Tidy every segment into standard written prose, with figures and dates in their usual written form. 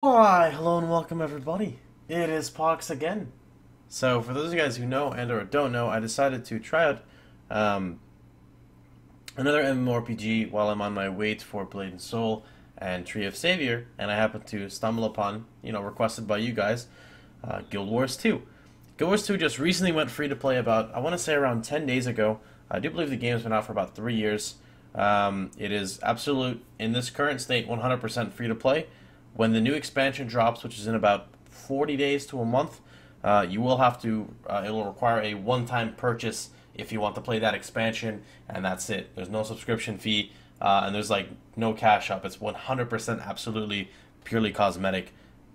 Why, hello and welcome everybody. It is Pohx again. So for those of you guys who know and or don't know, I decided to try out um, another MMORPG while I'm on my wait for Blade and Soul and Tree of Savior, and I happened to stumble upon, requested by you guys, Guild Wars 2. Guild Wars 2 just recently went free to play about, I want to say around 10 days ago. I do believe the game's been out for about 3 years. It is absolute, in this current state, 100% free to play. When the new expansion drops, which is in about 40 days to a month, you will have to, it will require a one-time purchase if you want to play that expansion, and that's it. There's no subscription fee, and there's like no cash up. It's 100% absolutely purely cosmetic,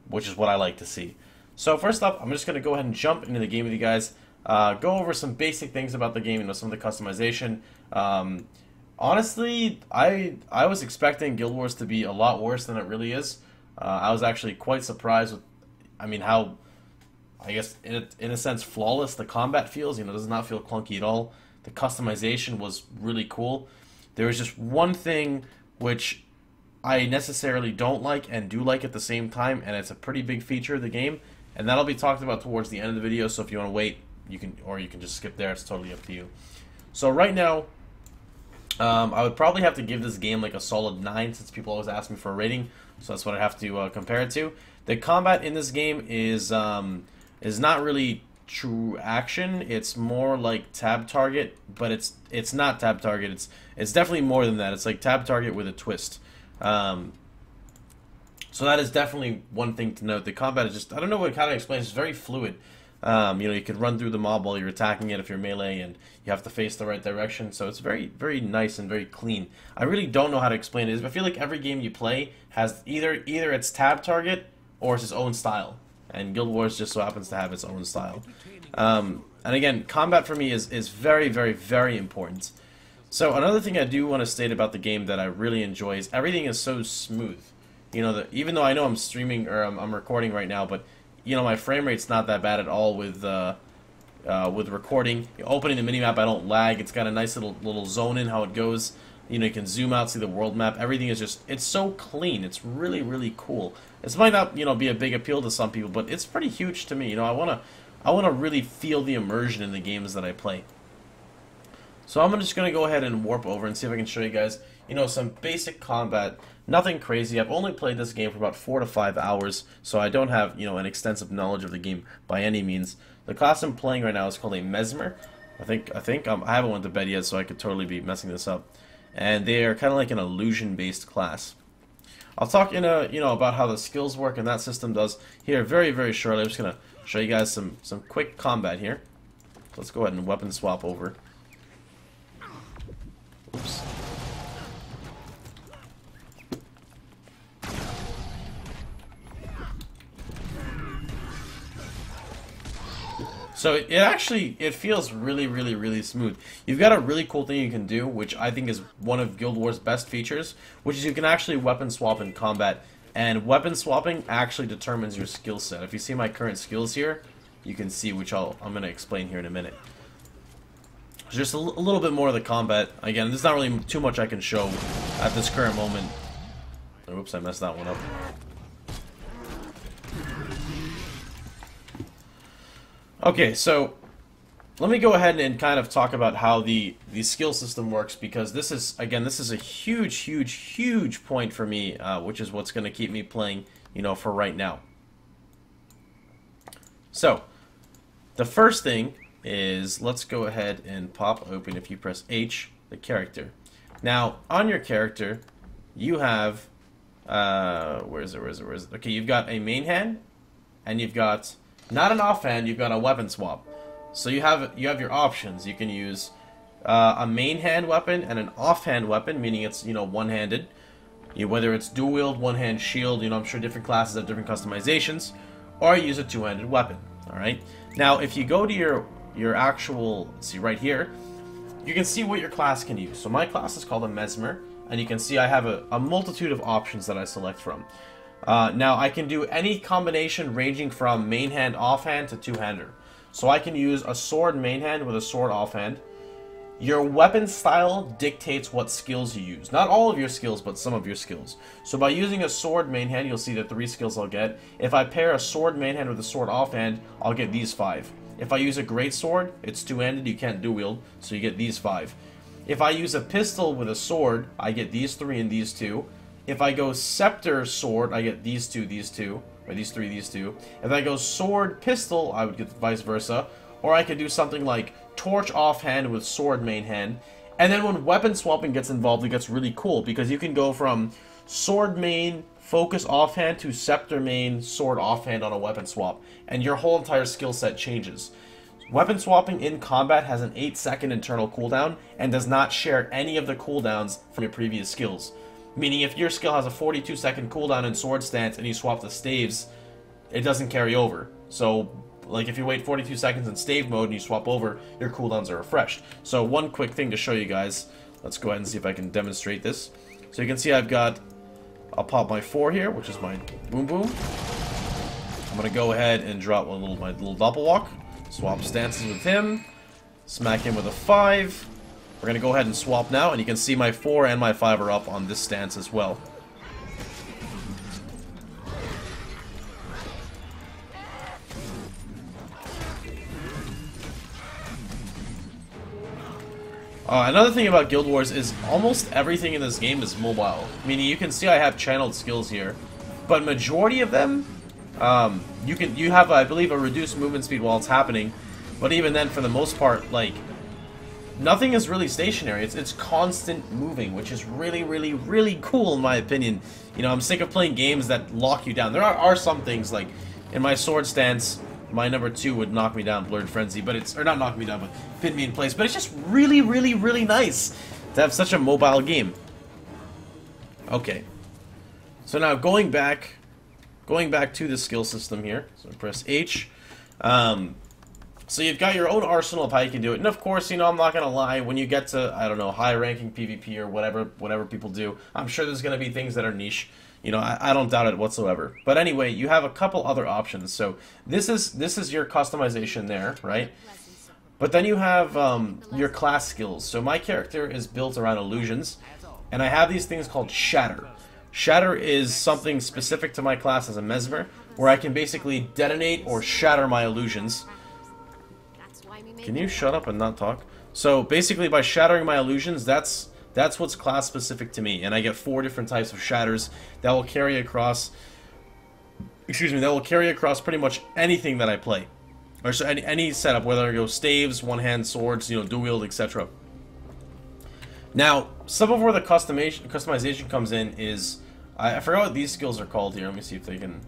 which is what I like to see. So first up, I'm just going to go ahead and jump into the game with you guys, go over some basic things about the game, some of the customization. Honestly, I was expecting Guild Wars to be a lot worse than it really is. I was actually quite surprised with, how, I guess, in a sense, flawless the combat feels. It does not feel clunky at all. The customization was really cool. There was just one thing which I necessarily don't like and do like at the same time, and it's a pretty big feature of the game, and that'll be talked about towards the end of the video, so if you want to wait, you can, or you can just skip there. It's totally up to you. So right now, I would probably have to give this game like a solid 9 since people always ask me for a rating, so that's what I have to compare it to. The combat in this game is not really true action. It's more like tab target, but it's not tab target. It's definitely more than that. It's like tab target with a twist. So that is definitely one thing to note. The combat is just, I don't know what kind of explain. It's very fluid. You can run through the mob while you're attacking it if you're melee, and you have to face the right direction. So it's very, very nice and very clean. I really don't know how to explain it. I feel like every game you play has either its tab target or it's its own style, and Guild Wars just so happens to have its own style. And again, combat for me is very, very, very important. So another thing I do want to state about the game that I really enjoy is everything is so smooth. Even though I know I'm streaming or I'm recording right now, but my frame rate's not that bad at all with recording. Opening the minimap, I don't lag. It's got a nice little zone in how it goes. You can zoom out, see the world map. Everything is just, it's so clean. It's really, really cool. This might not, be a big appeal to some people, but it's pretty huge to me. I wanna really feel the immersion in the games that I play. So I'm just gonna go ahead and warp over and see if I can show you guys, some basic combat. Nothing crazy. I've only played this game for about 4 to 5 hours, so I don't have, an extensive knowledge of the game by any means. The class I'm playing right now is called a Mesmer. I haven't went to bed yet, so I could totally be messing this up. And they are kind of like an illusion-based class. I'll talk about how the skills work and that system does here very, very shortly. I'm just gonna show you guys some quick combat here. So let's go ahead and weapon swap over. Oops. So it feels really, really, really smooth. You've got a really cool thing you can do, which I think is one of Guild Wars' best features, which is you can actually weapon swap in combat. And weapon swapping actually determines your skill set. If you see my current skills here, you can see, which I'm going to explain here in a minute. Just a little bit more of the combat. Again, there's not really too much I can show at this current moment. Oops, I messed that one up. Okay, so let me go ahead and kind of talk about how the skill system works, because this is a huge, huge, huge point for me, which is what's going to keep me playing, for right now. So, the first thing is, let's go ahead and pop open, if you press H, the character. Now, on your character, you have, where is it? Okay, you've got a main hand, and you've got not an offhand, you've got a weapon swap. So you have your options. You can use a main hand weapon and an offhand weapon, meaning it's one-handed. Whether it's dual wield, one-hand shield, I'm sure different classes have different customizations, or use a two-handed weapon. All right. Now, if you go to your actual, see right here, you can see what your class can use. So my class is called a Mesmer, and you can see I have a multitude of options that I select from. Now, I can do any combination ranging from main hand, offhand to two-hander. So I can use a sword main hand with a sword offhand. Your weapon style dictates what skills you use. Not all of your skills, but some of your skills. So by using a sword main hand, you'll see the 3 skills I'll get. If I pair a sword main hand with a sword offhand, I'll get these 5. If I use a great sword, it's two-handed, you can't dual wield, so you get these 5. If I use a pistol with a sword, I get these 3 and these 2. If I go scepter sword, I get these 2, or these 3, these 2. If I go sword pistol, I would get vice versa. Or I could do something like torch offhand with sword main hand. And then when weapon swapping gets involved, it gets really cool because you can go from sword main, focus offhand to scepter main, sword offhand on a weapon swap. And your whole entire skill set changes. Weapon swapping in combat has an 8-second internal cooldown and does not share any of the cooldowns from your previous skills. Meaning if your skill has a 42-second cooldown in sword stance and you swap the staves, it doesn't carry over. So, like if you wait 42 seconds in stave mode and you swap over, your cooldowns are refreshed. So one quick thing to show you guys, let's go ahead and see if I can demonstrate this. So you can see I'll pop my 4 here, which is my boom boom. I'm going to go ahead and drop my little doppelwalk, swap stances with him, smack him with a 5. We're going to go ahead and swap now, and you can see my 4 and my 5 are up on this stance as well. Another thing about Guild Wars is almost everything in this game is mobile. Meaning you can see I have channeled skills here, but majority of them, you have, I believe, a reduced movement speed while it's happening. But even then, for the most part, like, nothing is really stationary. It's constant moving, which is really, really, really cool in my opinion. You know, I'm sick of playing games that lock you down. There are some things, like, in my sword stance, my number 2 would knock me down, Blurred Frenzy, but it's, or not knock me down, but pin me in place. But it's just really, really, really nice to have such a mobile game. Okay. So now going back to the skill system here. So press H. So you've got your own arsenal of how you can do it. And of course, you know, I'm not going to lie, when you get to, I don't know, high ranking PvP or whatever people do, I'm sure there's going to be things that are niche. You know, I don't doubt it whatsoever. But anyway, you have a couple other options. So this is your customization there, right? But then you have your class skills. So my character is built around illusions, and I have these things called Shatter. Shatter is something specific to my class as a Mesmer, where I can basically detonate or shatter my illusions. Can you shut up and not talk? So basically, by shattering my illusions, that's what's class specific to me, and I get 4 different types of shatters that will carry across. Excuse me, that will carry across pretty much anything that I play, or so any setup, whether I go staves, one-hand swords, you know, dual wield, etc. Now, some of where the customization comes in is I forgot what these skills are called here. Let me see if they can.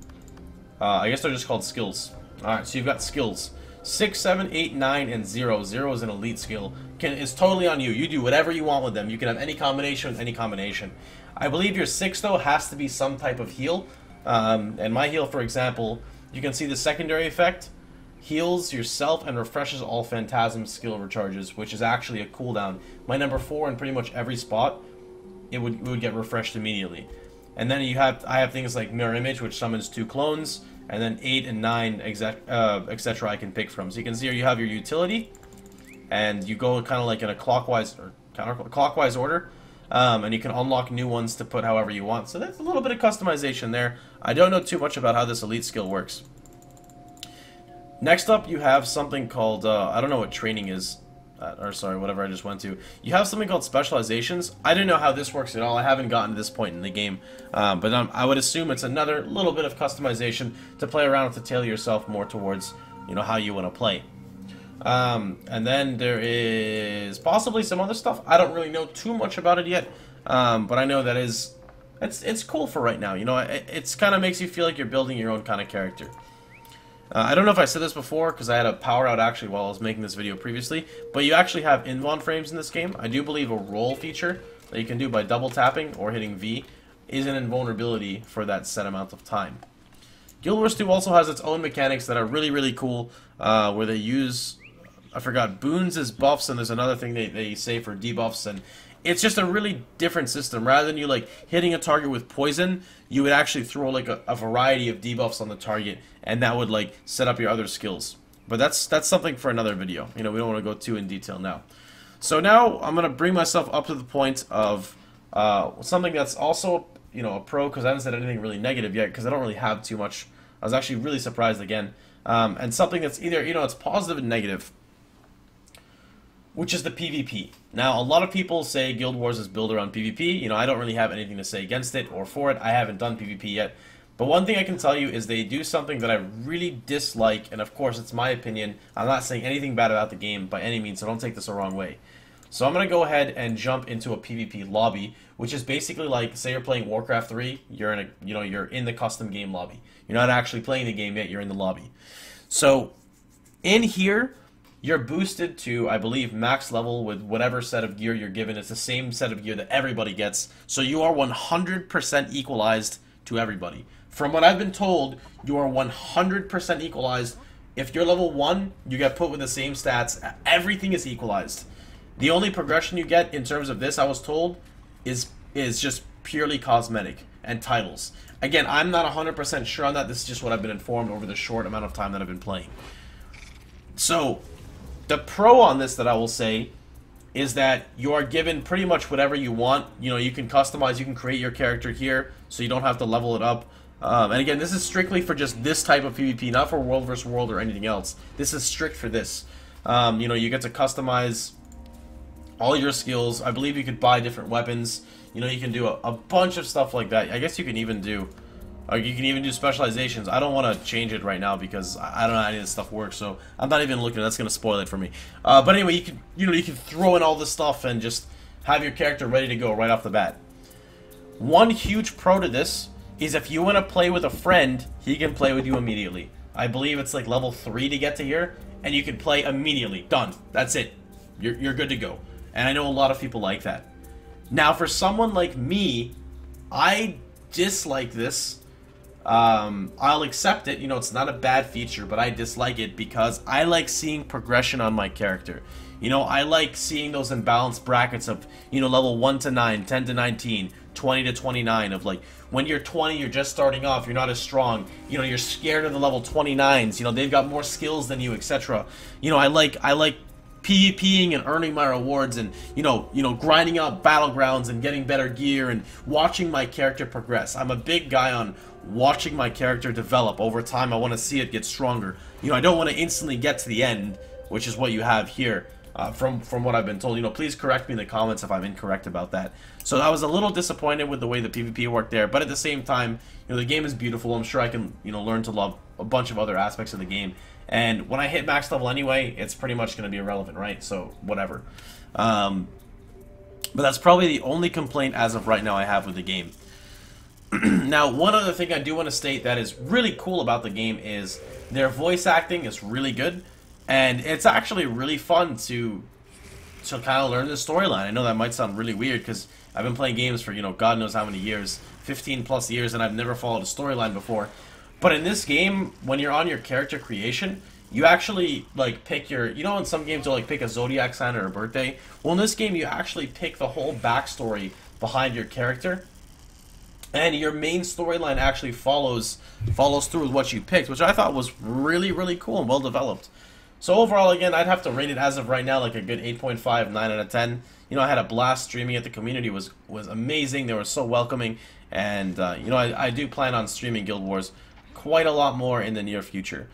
I guess they're just called skills. All right, so you've got skills. 6, 7, 8, 9, and 0. 0 is an elite skill. It's totally on you. You do whatever you want with them. You can have any combination with any combination. I believe your 6, though, has to be some type of heal. And my heal, for example, you can see the secondary effect. Heals yourself and refreshes all Phantasm skill recharges, which is actually a cooldown. My number 4, in pretty much every spot, it would get refreshed immediately. And then I have things like Mirror Image, which summons 2 clones. And then 8 and 9, etc. I can pick from. So you can see here you have your utility, and you go kind of like in a clockwise or counterclockwise order, and you can unlock new ones to put however you want. So that's a little bit of customization there. I don't know too much about how this elite skill works. Next up, you have something called I don't know what training is. Or sorry, whatever I just went to. You have something called specializations. I don't know how this works at all. I haven't gotten to this point in the game. But I would assume it's another little bit of customization to play around with to tailor yourself more towards, you know, how you want to play. And then there is possibly some other stuff. I don't really know too much about it yet. But I know that it's cool for right now. You know, it's kind of makes you feel like you're building your own kind of character. I don't know if I said this before, because I had a power out actually while I was making this video previously, but you actually have invuln frames in this game. I do believe a roll feature that you can do by double tapping or hitting V is an invulnerability for that set amount of time. Guild Wars 2 also has its own mechanics that are really, really cool, where they use, I forgot, boons as buffs, and there's another thing they say for debuffs, and it's just a really different system. Rather than you like hitting a target with poison, you would actually throw like a variety of debuffs on the target, and that would like set up your other skills. But that's something for another video. You know, we don't want to go too in detail now. So now I'm gonna bring myself up to the point of something that's also, you know, a pro, because I haven't said anything really negative yet, because I don't really have too much. I was actually really surprised again, and something that's either, you know, it's positive and negative, which is the PvP. Now, a lot of people say Guild Wars is built around PvP. You know, I don't really have anything to say against it or for it. I haven't done PvP yet. But one thing I can tell you is they do something that I really dislike, and of course, it's my opinion. I'm not saying anything bad about the game by any means, so don't take this the wrong way. So I'm going to go ahead and jump into a PvP lobby, which is basically like, say you're playing Warcraft 3, you're in a, you know, you're in the custom game lobby. You're not actually playing the game yet, you're in the lobby. So in here, you're boosted to, I believe, max level with whatever set of gear you're given. It's the same set of gear that everybody gets. So you are 100% equalized to everybody. From what I've been told, you are 100% equalized. If you're level 1, you get put with the same stats. Everything is equalized. The only progression you get in terms of this, I was told, is just purely cosmetic and titles. Again, I'm not 100% sure on that. This is just what I've been informed over the short amount of time that I've been playing. So the pro on this that I will say is that you are given pretty much whatever you want. You know, you can customize, you can create your character here, so you don't have to level it up. And again, this is strictly for just this type of PvP, not for World vs. World or anything else. This is strict for this. You know, you get to customize all your skills. I believe you could buy different weapons. You know, you can do a bunch of stuff like that. I guess you can even do... you can even do specializations. I don't want to change it right now because I don't know how any of this stuff works, so I'm not even looking. That's going to spoil it for me. But anyway, you can throw in all this stuff and just have your character ready to go right off the bat. One huge pro to this is if you want to play with a friend, he can play with you immediately. I believe it's like level 3 to get to here, and you can play immediately. Done. That's it. You're good to go. And I know a lot of people like that. Now, for someone like me, I dislike this. I'll accept it. You know, it's not a bad feature, but I dislike it because I like seeing progression on my character. You know, I like seeing those imbalanced brackets of, you know, level 1 to 9, 10 to 19, 20 to 29, of like, when you're 20, you're just starting off, you're not as strong. You know, you're scared of the level 29s. You know, they've got more skills than you, etc. You know, I like PvPing and earning my rewards and, you know, grinding out battlegrounds and getting better gear and watching my character progress. I'm a big guy on watching my character develop over time. I want to see it get stronger. You know, I don't want to instantly get to the end, which is what you have here, from what I've been told. You know, please correct me in the comments if I'm incorrect about that. So I was a little disappointed with the way the PvP worked there, but at the same time, you know, the game is beautiful. I'm sure I can, you know, learn to love a bunch of other aspects of the game. And when I hit max level anyway, it's pretty much going to be irrelevant, right? So, whatever. But that's probably the only complaint as of right now I have with the game. Now, one other thing I do want to state that is really cool about the game is their voice acting is really good. And it's actually really fun to kind of learn the storyline. I know that might sound really weird because I've been playing games for, you know, God knows how many years. 15 plus years, and I've never followed a storyline before. But in this game, when you're on your character creation, you actually, like, pick your... You know, in some games you'll, like, pick a zodiac sign or a birthday? Well, in this game, you actually pick the whole backstory behind your character. And your main storyline actually follows through with what you picked, which I thought was really, really cool and well developed. So overall, again, I'd have to rate it as of right now like a good 8.5, 9 out of 10. You know, I had a blast streaming it. The community was amazing. They were so welcoming. And, you know, I do plan on streaming Guild Wars quite a lot more in the near future.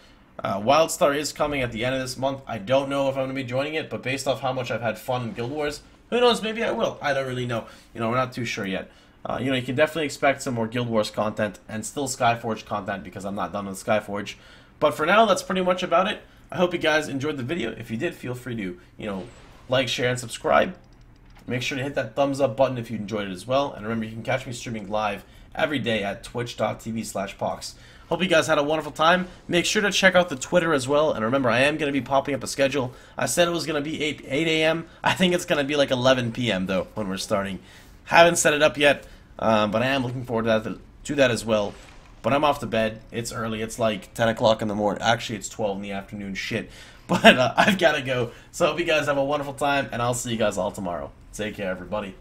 WildStar is coming at the end of this month. I don't know if I'm going to be joining it, but based off how much I've had fun in Guild Wars, who knows, maybe I will. I don't really know. You know, we're not too sure yet. You know, you can definitely expect some more Guild Wars content and still Skyforge content because I'm not done with Skyforge. But for now, that's pretty much about it. I hope you guys enjoyed the video. If you did, feel free to, you know, like, share, and subscribe. Make sure to hit that thumbs up button if you enjoyed it as well. And remember, you can catch me streaming live every day at twitch.tv/Pohx. Hope you guys had a wonderful time. Make sure to check out the Twitter as well. And remember, I am going to be popping up a schedule. I said it was going to be 8 a.m. I think it's going to be like 11 p.m. though when we're starting. Haven't set it up yet, but I am looking forward to that as well. But I'm off to bed. It's early. It's like 10 o'clock in the morning. Actually, it's 12 in the afternoon. Shit. But I've got to go. So I hope you guys have a wonderful time, and I'll see you guys all tomorrow. Take care, everybody.